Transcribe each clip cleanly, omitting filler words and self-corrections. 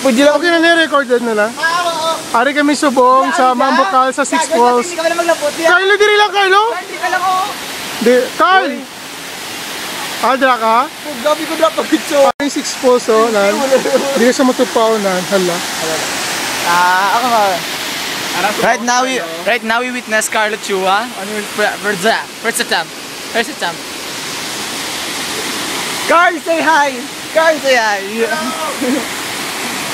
Pwede lang. Okay na ni-recorded nila. Ari kami subong sa Mambukal sa Six Falls. Hindi ka na maglapot. Carlo, diri lang Carlo? Hindi ka lang ako. Di, Carl! Adra ka? Gabi ko na pag-itso. Ang Six Falls o, nan. Hindi ka sa matupaw nan. Hala. Ako nga. Right now we witness Carlo Chua on first attempt. Carl, say hi! Carl, say hi!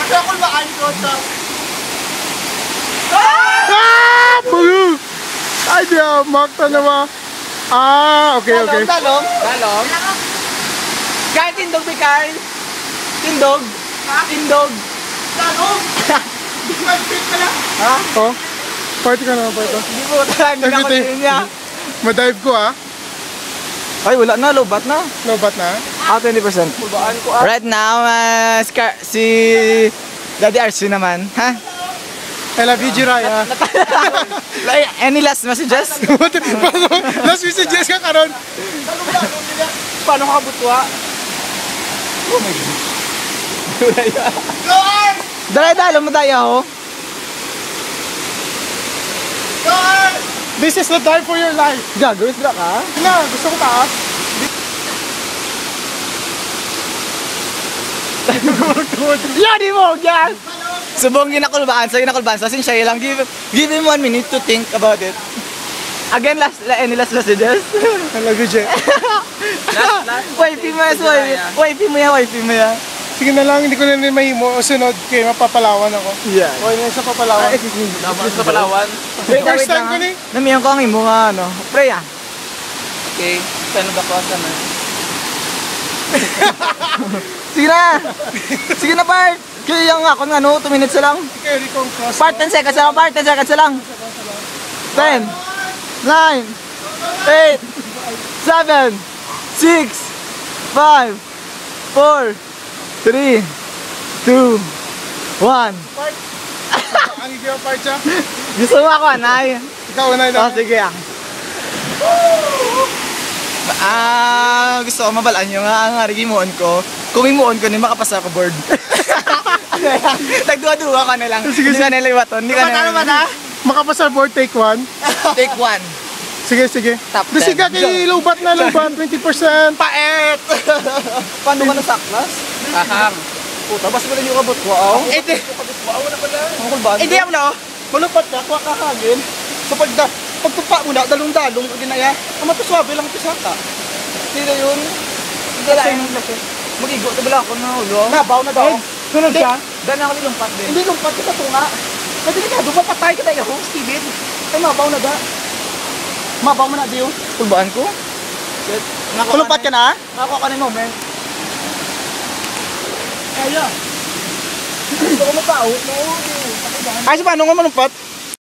Ako kulmaan ko sa... Ah! Bago! Ay, di ako. Makta naman. Okay. Dalong? Carl, tindog ba Carl? Tindog? Tindog? Dalong? Mag-fit ka lang? Ha? Oh? Party ka naman, party. Hindi po talaga, hindi na ako niya. Madive ko Ay, wala na, lobat na. Lobat na? 20%. Right now, si Daddy Archie naman, ha? I love you, Jiraya. Any last messages? Last messages ka karon. Paano ka butwa? Oh my God. Dala-dala mo tayo, This is the time for your life. Gagawin sila ka? Na, gusto ko taas. Yan mo, yan! Subong ginakulbaan sa sin siya lang. Give him 1 minute to think about it. Again, any last messages? I love you, Jay. Wifey mo yan. Sige na lang, hindi ko na rin mahimo. Sunod kay mapapalawan ako. Yeah. O, yun sa papalawan. Sa Palawan. First time ko ni. Namiyan ko ang imo nga, ano. Pray ah. Okay. Saan ba ko asan na? Sige na, part. Kaya yung ako nga, 2 minutes lang. Carry kong cross. Part 10 seconds lang. 10, 9, 8, 7, 6, 5, 4, 3, 2, 1. Part. Ang ikaw part siya. Gusto mo ako, Anay? Ikaw, unay na. Sige ah. Gusto ko mabalaan yung nga rigimuon ko. Kung imuon ko, hindi makapasa ako board. Nagduwa-duwa ka na lang. Hindi ka naliwaton. Makapasa board, take 1. Take 1. Sige. Top 10. Sige kay lobat, 20%. Paet! Paano ka nasaklas? Ahang. Puta, bas mo lang yung kabot. Wow. Hindi. Wow na pala. Hindi ako na. Malupat na, kuha kakagin. So pagtupa mo na, dalong-dalong, ginaya. Ang matuswabe lang pisaka. Hindi na yun. Hindi na yun. Mag-igo, tabala ako na ulo. Nabaw na daw. Sunod ka? Dahil ako nilumpat din. Hindi lumpat ka sa tunga. Kasi delikado, mapatay ka tayo. Steven. Ay, mabaw na da. Mabaw mo na, Dio. Tulbaan ko? Kulumpat ka na? Nakakuha ka na yung moment. Kaya. Gusto ko mapao. Ay, sa paano nga manumpat?